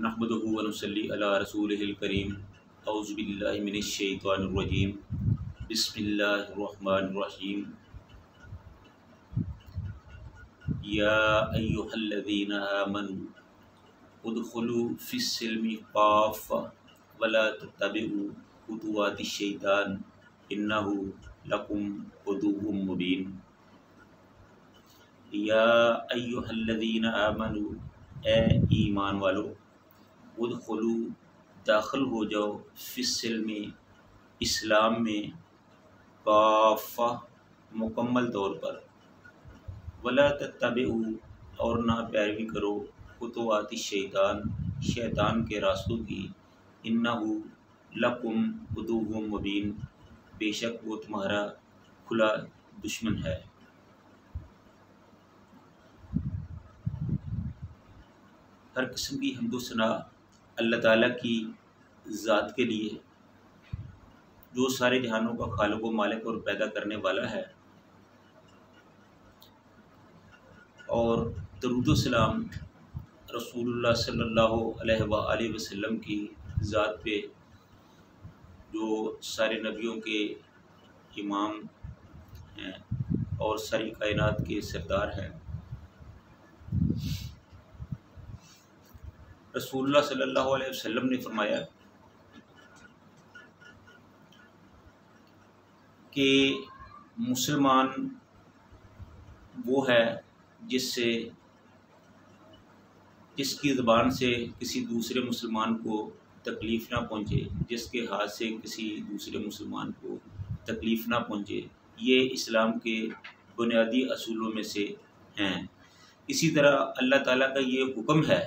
نحمدہ و نصلی علی رسولہ الکریم اعوذ باللہ من الشیطان الرجیم بسم اللہ الرحمن الرحیم یا ایہا الذین آمنوا ادخلوا فی السلم کافۃ ولا تتبعوا خطوات الشیطان انہ لکم عدو مبین۔ یا ایہا الذین آمنوا اے ایمان والو، ادخلو داخل ہو جاؤ فی السلم اسلام میں، کافہ مکمل طور پر، ولا تتبعوا اور نہ پیروی کرو خطوات الشیطان شیطان کے راستوں کی، انہ لکم عدو مبین بے شک وہ تمہارا کھلا دشمن ہے۔ ہر قسم کی حمد و ثنا اللہ تعالیٰ کی ذات کے لیے، جو سارے جہانوں کا خالق و مالک اور پیدا کرنے والا ہے، اور درود و سلام رسول اللہ صلی اللہ علیہ وآلہ وسلم کی ذات پہ، جو سارے نبیوں کے امام ہیں اور ساری کائنات کے سردار ہیں۔ رسول اللہ صلی اللہ علیہ وسلم نے فرمایا کہ مسلمان وہ ہے جس کی زبان سے کسی دوسرے مسلمان کو تکلیف نہ پہنچے، جس کے ہاتھ سے کسی دوسرے مسلمان کو تکلیف نہ پہنچے۔ یہ اسلام کے بنیادی اصولوں میں سے ہیں۔ اسی طرح اللہ تعالیٰ کا یہ حکم ہے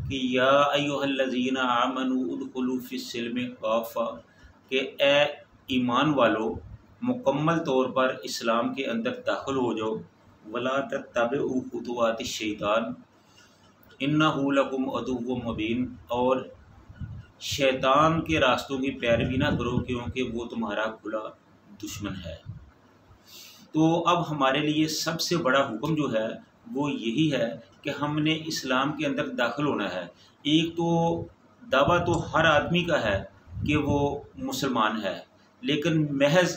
کہ یا ایھا الذین آمنوا ادخلوا فی السلم کافہ، کہ اے ایمان والو مکمل طور پر اسلام کے اندر داخل ہو جاؤ، ولا تتبعوا خطوات الشیطان انہ لکم عدو مبین، اور شیطان کے راستوں کی پیروی نہ کرو کیونکہ وہ تمہارا کھلا دشمن ہے۔ تو اب ہمارے لیے سب سے بڑا حکم جو ہے وہ یہی ہے کہ ہم نے اسلام کے اندر داخل ہونا ہے۔ ایک تو دعویٰ تو ہر آدمی کا ہے کہ وہ مسلمان ہے، لیکن محض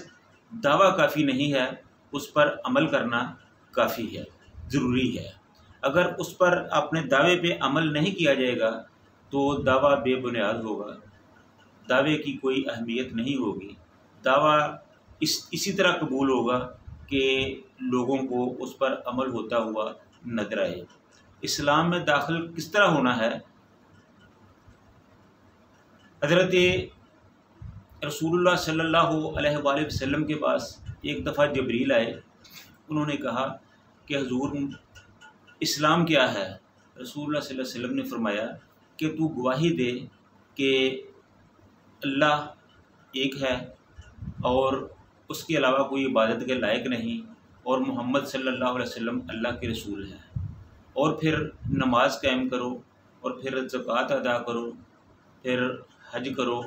دعویٰ کافی نہیں ہے، اس پر عمل کرنا کافی ہے، ضروری ہے۔ اگر اس پر اپنے دعوے پہ عمل نہیں کیا جائے گا تو دعویٰ بے بنیاد ہوگا، دعوے کی کوئی اہمیت نہیں ہوگی۔ دعویٰ اسی طرح قبول ہوگا کہ لوگوں کو اس پر عمل ہوتا ہوا نظر آئے۔ اسلام میں داخل کس طرح ہونا ہے؟ حضرت رسول اللہ صلی اللہ علیہ وآلہ وسلم کے پاس ایک دفعہ جبریل آئے، انہوں نے کہا کہ حضور اسلام کیا ہے؟ رسول اللہ صلی اللہ علیہ وسلم نے فرمایا کہ تو گواہی دے کہ اللہ ایک ہے اور اس کے علاوہ کوئی عبادت کے لائق نہیں، اور محمد صلی اللہ علیہ وسلم اللہ کے رسول ہیں، اور پھر نماز قائم کرو، اور پھر زکوٰۃ ادا کرو، پھر حج کرو۔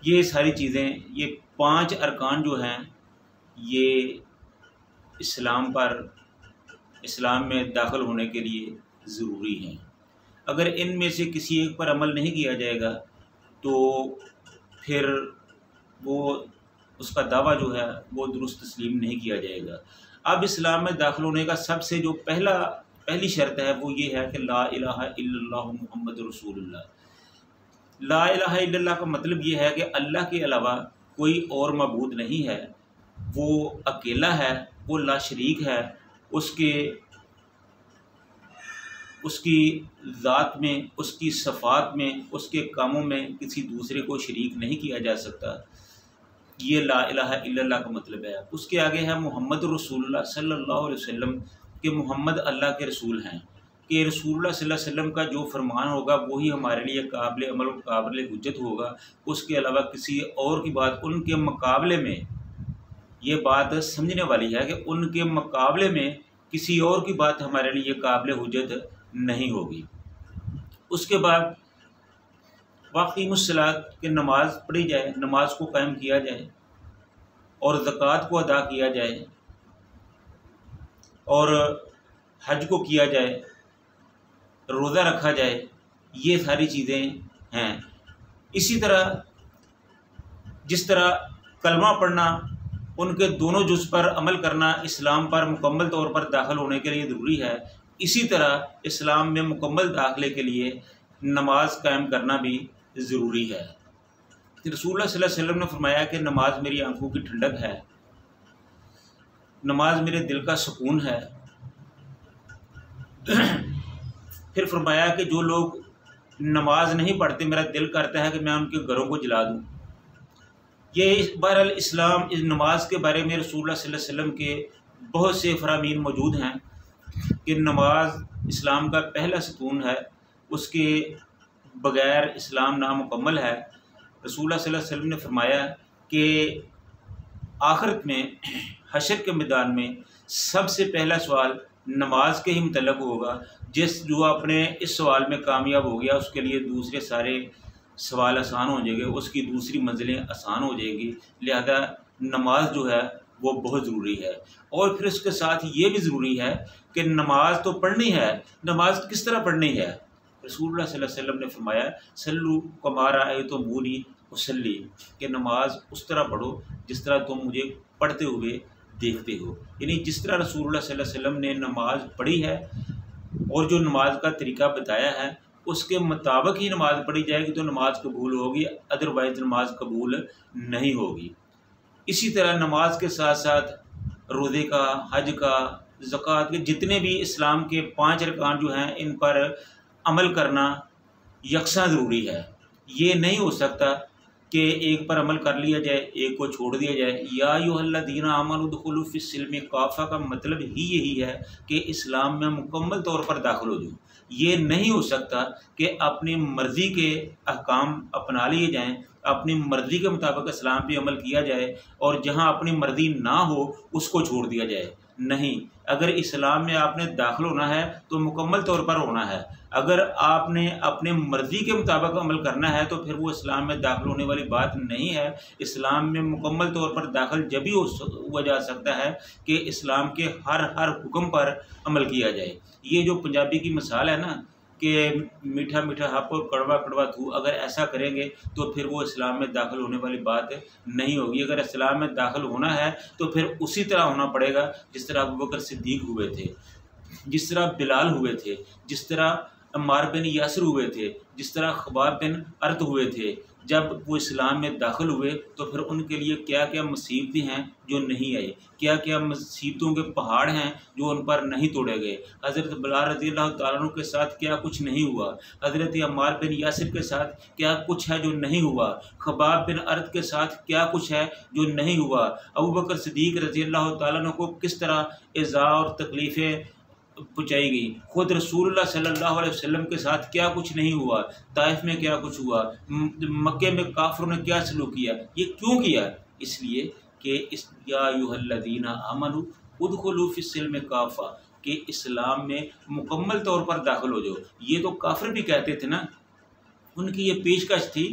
یہ ساری چیزیں، یہ 5 ارکان جو ہیں، یہ اسلام میں داخل ہونے کے لیے ضروری ہیں۔ اگر ان میں سے کسی ایک پر عمل نہیں کیا جائے گا تو پھر اس کا دعویٰ جو ہے وہ درست تسلیم نہیں کیا جائے گا۔ اب اسلام میں داخل ہونے کا سب سے جو پہلی شرط ہے وہ یہ ہے کہ لا الہ الا اللہ محمد رسول اللہ۔ لا الہ الا اللہ کا مطلب یہ ہے کہ اللہ کے علاوہ کوئی اور معبود نہیں ہے، وہ اکیلا ہے، وہ لا شریک ہے، اس کی ذات میں، اس کی صفات میں، اس کے کاموں میں کسی دوسرے کو شریک نہیں کیا جا سکتا۔ یہ لا الہ الا اللہ کا مطلب ہے۔ اس کے آگے ہے محمد رسول اللہ صلی اللہ علیہ وسلم، کہ محمد اللہ کے رسول ہیں، کہ رسول اللہ صلی اللہ علیہ وسلم کا جو فرمان ہوگا وہی ہمارے لیے قابل عمل و قابل حجت ہوگا۔ اس کے علاوہ کسی اور کی بات ان کے مقابلے میں، یہ بات سمجھنے والی ہے کہ ان کے مقابلے میں کسی اور کی بات ہمارے لیے قابل حجت نہیں ہوگی۔ اس کے بعد واقعی الصلاۃ، کہ نماز پڑھی جائے، نماز کو قائم کیا جائے، اور زکوٰۃ کو ادا کیا جائے، اور حج کو کیا جائے، روزہ رکھا جائے، یہ ساری چیزیں ہیں۔ اسی طرح جس طرح کلمہ پڑھنا، ان کے دونوں جز پر عمل کرنا اسلام پر مکمل طور پر داخل ہونے کے لیے ضروری ہے، اسی طرح اسلام میں مکمل داخلے کے لیے نماز قائم کرنا بھی ضروری ہے۔ رسول اللہ صلی اللہ علیہ وسلم نے فرمایا کہ نماز میری آنکھوں کی ٹھنڈک ہے، نماز میرے دل کا سکون ہے۔ پھر فرمایا کہ جو لوگ نماز نہیں پڑھتے میرا دل کرتا ہے کہ میں ان کے گھروں کو جلا دوں۔ یہ بہرحال اسلام اس نماز کے بارے میں رسول اللہ صلی اللہ علیہ وسلم کے بہت سے فرامین موجود ہیں کہ نماز اسلام کا پہلا ستون ہے، اس کے بغیر اسلام نامکمل ہے۔ رسول اللہ صلی اللہ علیہ وسلم نے فرمایا کہ آخرت میں حشر کے میدان میں سب سے پہلا سوال نماز کے ہی متعلق ہوگا۔ جو اپنے اس سوال میں کامیاب ہو گیا اس کے لیے دوسرے سارے سوال آسان ہو جائیں گے، اس کی دوسری منزلیں آسان ہو جائیں گی۔ لہذا نماز جو ہے وہ بہت ضروری ہے، اور پھر اس کے ساتھ یہ بھی ضروری ہے کہ نماز تو پڑھنی ہے، نماز کس طرح پڑھنی ہے؟ رسول اللہ صلی اللہ علیہ وسلم نے فرمایا سلو کما رأیتمونی اصلی، کہ نماز اس طرح پڑھو جس طرح تم مجھے پڑھتے ہوئے دیکھتے ہو۔ یعنی جس طرح رسول اللہ صلی اللہ علیہ وسلم نے نماز پڑھی ہے اور جو نماز کا طریقہ بتایا ہے اس کے مطابق ہی نماز پڑھی جائے گی تو نماز قبول ہوگی، ادروائز نماز قبول نہیں ہوگی۔ اسی طرح نماز کے ساتھ ساتھ روزے کا، حج کا، زکوٰۃ کے جتنے بھی اسلام کے 5 ارکان جو ہیں ان پر عمل کرنا یکساں ضروری ہے۔ یہ نہیں ہو سکتا کہ ایک پر عمل کر لیا جائے ایک کو چھوڑ دیا جائے۔ یا ایھا الذین آمنوا ادخلوا فی السلم کافہ کا مطلب ہی یہی ہے کہ اسلام میں مکمل طور پر داخل ہو جاؤ۔ یہ نہیں ہو سکتا کہ اپنی مرضی کے احکام اپنا لیے جائیں، اپنی مرضی کے مطابق اسلام پہ عمل کیا جائے اور جہاں اپنی مرضی نہ ہو اس کو چھوڑ دیا جائے۔ نہیں، اگر اسلام میں آپ نے داخل ہونا ہے تو مکمل طور پر ہونا ہے۔ اگر آپ نے اپنے مرضی کے مطابق عمل کرنا ہے تو پھر وہ اسلام میں داخل ہونے والی بات نہیں ہے۔ اسلام میں مکمل طور پر داخل جب ہی ہوا جا سکتا ہے کہ اسلام کے ہر حکم پر عمل کیا جائے۔ یہ جو پنجابی کی مثال ہے نا کہ میٹھا میٹھا ہپ اور کڑوا کڑوا تھو، اگر ایسا کریں گے تو پھر وہ اسلام میں داخل ہونے والی بات نہیں ہوگی۔ اگر اسلام میں داخل ہونا ہے تو پھر اسی طرح ہونا پڑے گا جس طرح ابوبکر صدیق ہوئے تھے، جس طرح بلال ہوئے تھے، جس طرح عمار بن یاسر ہوئے تھے، جس طرح خباب بن ارت ہوئے تھے۔ جب وہ اسلام میں داخل ہوئے تو پھر ان کے لیے کیا کیا مصیبتیں ہیں جو نہیں آئی، کیا کیا مصیبتوں کے پہاڑ ہیں جو ان پر نہیں توڑے گئے۔ حضرت بلال رضی اللہ تعالیٰ عنہ کے ساتھ کیا کچھ نہیں ہوا، حضرت عمار بن یاسر کے ساتھ کیا کچھ ہے جو نہیں ہوا، خباب بن ارت کے ساتھ کیا کچھ ہے جو نہیں ہوا، ابوبکر صدیق رضی اللہ تعالیٰ عنہ کو کس طرح ایذا اور تکلیفیں پہنچائی گئی، خود رسول اللہ صلی اللہ علیہ وسلم کے ساتھ کیا کچھ نہیں ہوا، طائف میں کیا کچھ ہوا، مکے میں کافروں نے کیا سلوک کیا۔ یہ کیوں کیا؟ اس لیے کہ یا ایھا الذین آمنوا ادخلوا فی السلم کافہ، کہ اسلام میں مکمل طور پر داخل ہو جاؤ۔ یہ تو کافر بھی کہتے تھے نا، ان کی یہ پیشکش تھی۔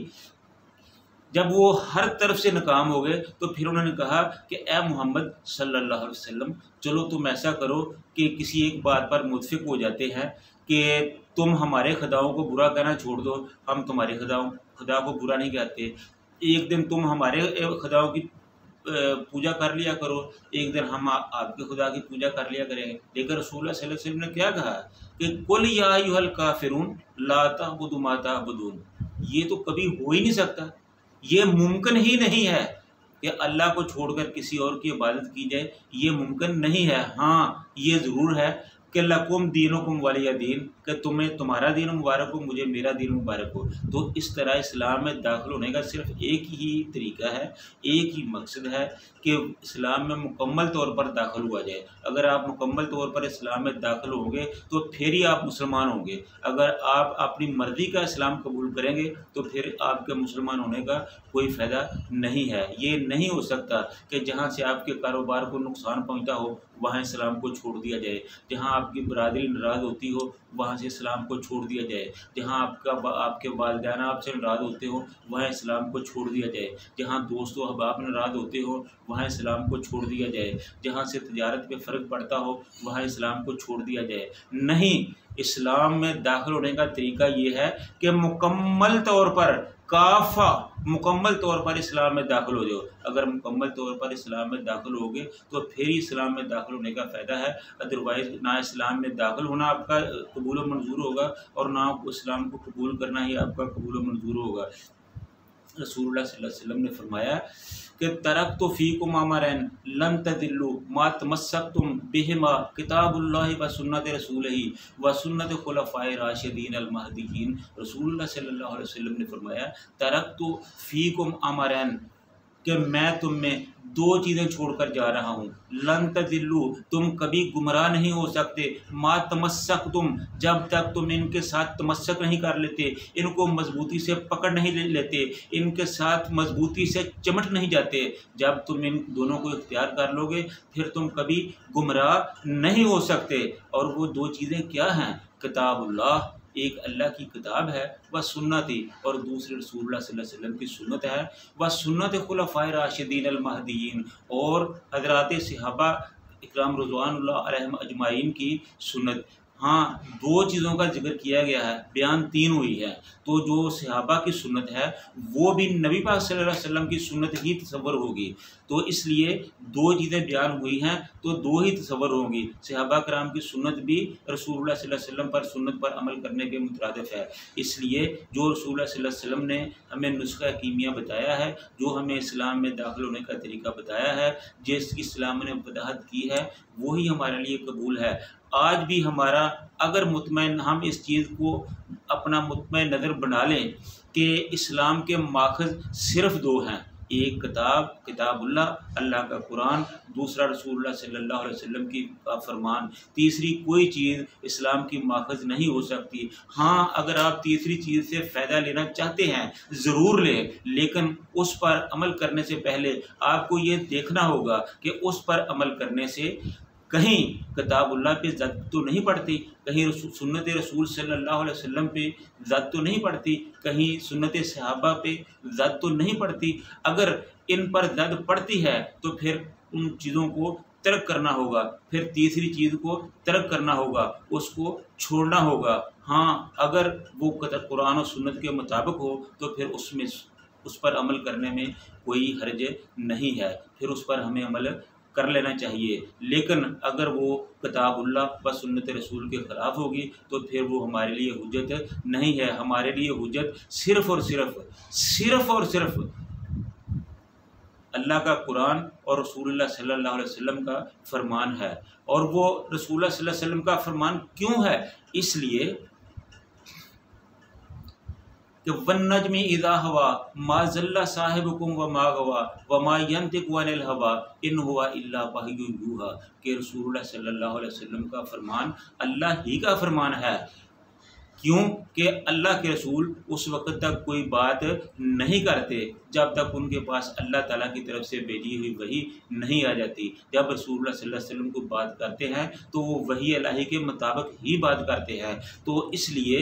جب وہ ہر طرف سے ناکام ہو گئے تو پھر انہوں نے کہا کہ اے محمد صلی اللہ علیہ وسلم، چلو تم ایسا کرو کہ کسی ایک بات پر متفق ہو جاتے ہیں کہ تم ہمارے خداؤں کو برا کہنا چھوڑ دو، ہم تمہارے خدا کو برا نہیں کہتے۔ ایک دن تم ہمارے خداؤں کی پوجا کر لیا کرو، ایک دن ہم آپ کے خدا کی پوجا کر لیا کریں گے۔ لیکن رسول اللہ صلی اللہ علیہ وسلم نے کیا کہا کہ قل یا ایھا الکافرون لا تعبدوا ما تعبدون۔ یہ تو کبھی ہو ہی نہیں سکتا، یہ ممکن ہی نہیں ہے کہ اللہ کو چھوڑ کر کسی اور کی عبادت کی جائے، یہ ممکن نہیں ہے۔ ہاں یہ ضرور ہے کہ لکم دینکم ولی دین، کہ تمہیں تمہارا دین مبارک ہو، مجھے میرا دین مبارک ہو۔ تو اس طرح اسلام میں داخل ہونے کا صرف ایک ہی طریقہ ہے، ایک ہی مقصد ہے کہ اسلام میں مکمل طور پر داخل ہوا جائے۔ اگر آپ مکمل طور پر اسلام میں داخل ہوں گے تو پھر ہی آپ مسلمان ہوں گے۔ اگر آپ اپنی مرضی کا اسلام قبول کریں گے تو پھر آپ کے مسلمان ہونے کا کوئی فائدہ نہیں ہے۔ یہ نہیں ہو سکتا کہ جہاں سے آپ کے کاروبار کو نقصان پہنچتا ہو وہاں اسلام کو چھوڑ دیا جائے، جہاں آپ کی برادری ناراض ہوتی ہو وہاں سے اسلام کو چھوڑ دیا جائے، جہاں آپ کے والدین آپ سے ناراض ہوتے ہو وہاں اسلام کو چھوڑ دیا جائے، جہاں دوست و احباب ناراض ہوتے ہو وہاں اسلام کو چھوڑ دیا جائے، جہاں سے تجارت پہ فرق پڑتا ہو وہاں اسلام کو چھوڑ دیا جائے۔ نہیں، اسلام میں داخل ہونے کا طریقہ یہ ہے کہ مکمل طور پر کافہ مکمل طور پر اسلام میں داخل ہو جاؤ۔ اگر مکمل طور پر اسلام میں داخل ہوگے تو پھر ہی اسلام میں داخل ہونے کا فائدہ ہے، ادروائز نہ اسلام میں داخل ہونا آپ کا قبول و منظور ہوگا اور نہ اسلام کو قبول کرنا ہی آپ کا قبول و منظور ہوگا۔ رسول اللہ صلی اللہ علیہ وسلم نے فرمایا کہ ترکت فیکم امرین لن تضلوا ما تمسکتم بہما کتاب اللہ و سنت رسولہ و سنت خلفائے راشدین المہدیین۔ رسول اللہ صلی اللہ علیہ وسلم نے فرمایا ترکت فیکم امرین کہ میں تم میں دو چیزیں چھوڑ کر جا رہا ہوں، لن تضلوا تم کبھی گمراہ نہیں ہو سکتے، ما تمسکتم جب تک تم ان کے ساتھ تمسک نہیں کر لیتے، ان کو مضبوطی سے پکڑ نہیں لیتے، ان کے ساتھ مضبوطی سے چمٹ نہیں جاتے، جب تم ان دونوں کو اختیار کر لو گے پھر تم کبھی گمراہ نہیں ہو سکتے۔ اور وہ دو چیزیں کیا ہیں؟ کتاب اللہ، ایک اللہ کی کتاب ہے، وہ سنتی، اور دوسری رسول اللہ صلی اللہ علیہ وسلم کی سنت ہے، وہ سنت خلفائے راشدین المہدیین، اور حضرات صحابہ اکرام رضوان اللہ علیہم اجمعین کی سنت۔ ہاں، دو چیزوں کا ذکر کیا گیا ہے، بیان تین ہوئی ہے، تو جو صحابہ کی سنت ہے وہ بھی نبی پاک صلی اللہ علیہ وسلم کی سنت ہی تصور ہوگی، تو اس لیے دو چیزیں بیان ہوئی ہیں تو دو ہی تصور ہوں گی۔ صحابہ کرام کی سنت بھی رسول اللہ صلی اللہ علیہ وسلم پر سنت پر عمل کرنے کے مترادف ہے، اس لیے جو رسول اللہ صلی اللہ علیہ وسلم نے ہمیں نسخہ کیمیا بتایا ہے، جو ہمیں اسلام میں داخل ہونے کا طریقہ بتایا ہے، جس کی اسلام نے وضاحت کی ہے، وہی ہمارے لیے قبول ہے۔ آج بھی ہمارا اگر مطمئن ہم اس چیز کو اپنا مطمئن نظر بنا لیں کہ اسلام کے ماخذ صرف دو ہیں، ایک کتاب اللہ، اللہ کا قرآن، دوسرا رسول اللہ صلی اللہ علیہ وسلم کی فرمان، تیسری کوئی چیز اسلام کی ماخذ نہیں ہو سکتی۔ ہاں، اگر آپ تیسری چیز سے فائدہ لینا چاہتے ہیں ضرور لیں، لیکن اس پر عمل کرنے سے پہلے آپ کو یہ دیکھنا ہوگا کہ اس پر عمل کرنے سے کہیں کتاب اللہ پہ زد تو نہیں پڑتی، کہیں سنت رسول صلی اللہ علیہ وسلم پہ زد تو نہیں پڑتی، کہیں سنت صحابہ پہ زد تو نہیں پڑتی۔ اگر ان پر زد پڑتی ہے تو پھر ان چیزوں کو ترک کرنا ہوگا، پھر تیسری چیز کو ترک کرنا ہوگا، اس کو چھوڑنا ہوگا۔ ہاں، اگر وہ قرآن و سنت کے مطابق ہو تو پھر اس پر عمل کرنے میں کوئی حرج نہیں ہے، پھر اس پر ہمیں عمل کر لینا چاہیے، لیکن اگر وہ کتاب اللہ و سنت رسول کے خلاف ہوگی تو پھر وہ ہمارے لیے حجت نہیں ہے۔ ہمارے لیے حجت صرف اور صرف اللہ کا قرآن اور رسول اللہ صلی اللہ علیہ وسلم کا فرمان ہے۔ اور وہ رسول اللہ صلی اللہ علیہ وسلم کا فرمان کیوں ہے؟ اس لیے کہ وَالنَّجْمِ إِذَا هَوَىٰ مَا ضَلَّ صَاحِبُكُمْ وَمَا غَوَىٰ وَمَا يَنطِقُ عَنِ الْهَوَىٰ إِنْ هُوَ إِلَّا وَحْيٌ يُوحَىٰ، کہ رسول اللہ صلی اللہ علیہ وسلم کا فرمان اللہ ہی کا فرمان ہے۔ کیوں کہ اللہ کے رسول اس وقت تک کوئی بات نہیں کرتے جب تک ان کے پاس اللہ تعالیٰ کی طرف سے بھیجی ہوئی وحی نہیں آ جاتی۔ جب رسول اللہ صلی اللہ علیہ وسلم کو بات کرتے ہیں تو وہ وحی الہی کے مطابق ہی بات کرتے ہیں، تو اس لیے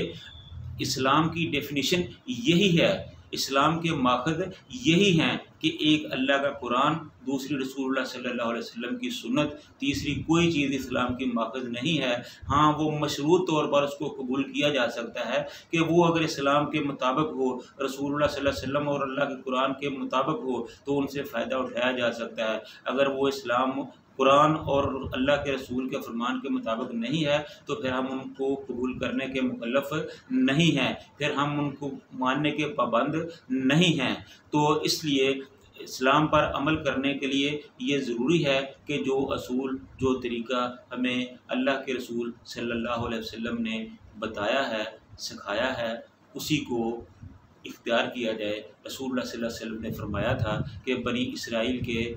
اسلام کی ڈیفینیشن یہی ہے، اسلام کے ماخذ یہی ہیں کہ ایک اللہ کا قرآن، دوسری رسول اللہ صلی اللہ علیہ وسلم کی سنت، تیسری کوئی چیز اسلام کی ماخذ نہیں ہے۔ ہاں، وہ مشروط طور پر اس کو قبول کیا جا سکتا ہے کہ وہ اگر اسلام کے مطابق ہو، رسول اللہ صلی اللہ علیہ وسلم اور اللہ کے قرآن کے مطابق ہو تو ان سے فائدہ اٹھایا جا سکتا ہے۔ اگر وہ اسلام قرآن اور اللہ کے رسول کے فرمان کے مطابق نہیں ہے تو پھر ہم ان کو قبول کرنے کے مکلف نہیں ہیں، پھر ہم ان کو ماننے کے پابند نہیں ہیں۔ تو اس لیے اسلام پر عمل کرنے کے لیے یہ ضروری ہے کہ جو اصول، جو طریقہ ہمیں اللہ کے رسول صلی اللہ علیہ وسلم نے بتایا ہے، سکھایا ہے، اسی کو اختیار کیا جائے۔ رسول اللہ صلی اللہ علیہ وسلم نے فرمایا تھا کہ بنی اسرائیل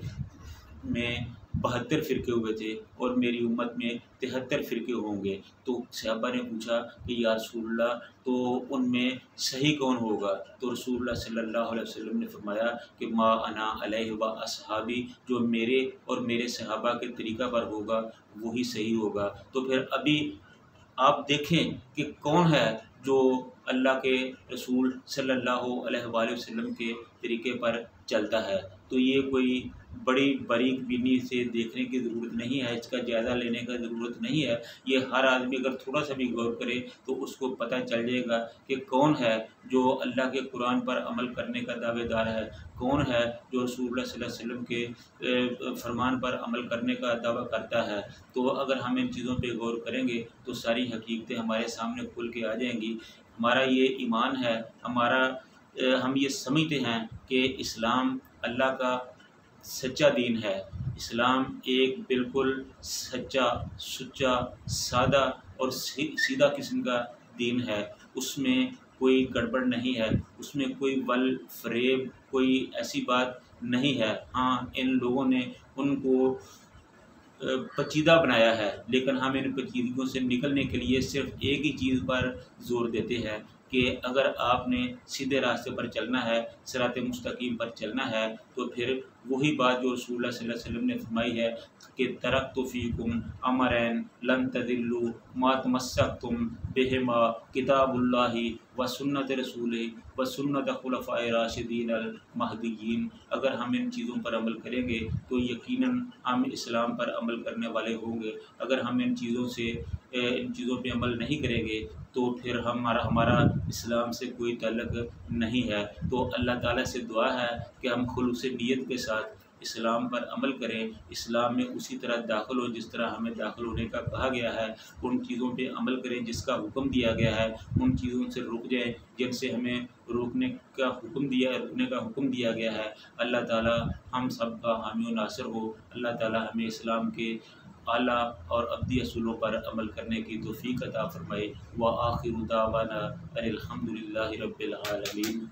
میں 72 فرقے ہوئے تھے اور میری امت میں 73 فرقے ہوں گے۔ تو صحابہ نے پوچھا کہ یا رسول اللہ تو ان میں صحیح کون ہوگا؟ تو رسول اللہ صلی اللہ علیہ وسلم نے فرمایا کہ ما انا علیہ و اصحابی، جو میرے اور میرے صحابہ کے طریقہ پر ہوگا وہی صحیح ہوگا۔ تو پھر ابھی آپ دیکھیں کہ کون ہے جو اللہ کے رسول صلی اللہ علیہ وآلہ وسلم کے طریقے پر چلتا ہے۔ تو یہ کوئی بڑی باریک بینی سے دیکھنے کی ضرورت نہیں ہے، اس کا جائزہ لینے کا ضرورت نہیں ہے۔ یہ ہر آدمی اگر تھوڑا سا بھی غور کرے تو اس کو پتہ چل جائے گا کہ کون ہے جو اللہ کے قرآن پر عمل کرنے کا دعوے دار ہے، کون ہے جو رسول اللہ صلی اللہ علیہ وسلم کے فرمان پر عمل کرنے کا دعویٰ کرتا ہے۔ تو اگر ہم ان چیزوں پہ غور کریں گے تو ساری حقیقتیں ہمارے سامنے کھل کے آ جائیں گی۔ ہمارا یہ ایمان ہے، ہم یہ سمجھتے ہیں کہ اسلام اللہ کا سچا دین ہے۔ اسلام ایک بالکل سچا، سچا، سادہ اور سیدھا قسم کا دین ہے۔ اس میں کوئی گڑبڑ نہیں ہے، اس میں کوئی ول فریب، کوئی ایسی بات نہیں ہے۔ ہاں، ان لوگوں نے ان کو پیچیدہ بنایا ہے، لیکن ہم ان پیچیدگیوں سے نکلنے کے لیے صرف ایک ہی چیز پر زور دیتے ہیں کہ اگر آپ نے سیدھے راستے پر چلنا ہے، صراط مستقیم پر چلنا ہے، تو پھر وہی بات جو رسول اللہ صلی اللہ علیہ وسلم نے فرمائی ہے کہ ترکت فیکم امرین لن تضلوا ما تمسکتم بہما کتاب اللہ و سنت رسولہ و سنت خلفائے راشدین المہدیین۔ اگر ہم ان چیزوں پر عمل کریں گے تو یقیناً ہم اسلام پر عمل کرنے والے ہوں گے۔ اگر ہم ان چیزوں پہ عمل نہیں کریں گے تو پھر ہمارا اسلام سے کوئی تعلق نہیں ہے۔ تو اللہ تعالیٰ سے دعا ہے کہ ہم خلوص نیت کے ساتھ اسلام پر عمل کریں، اسلام میں اسی طرح داخل ہو جس طرح ہمیں داخل ہونے کا کہا گیا ہے، ان چیزوں پہ عمل کریں جس کا حکم دیا گیا ہے، ان چیزوں سے رک جائیں جن سے ہمیں رکنے کا حکم دیا گیا ہے۔ اللہ تعالیٰ ہم سب کا حامی و ناصر ہو۔ اللہ تعالیٰ ہمیں اسلام کے اعلیٰ اور ابدی اصولوں پر عمل کرنے کی توفیق عطا فرمائے۔ وآخر دعوانا ان الحمد للہ رب العالمین۔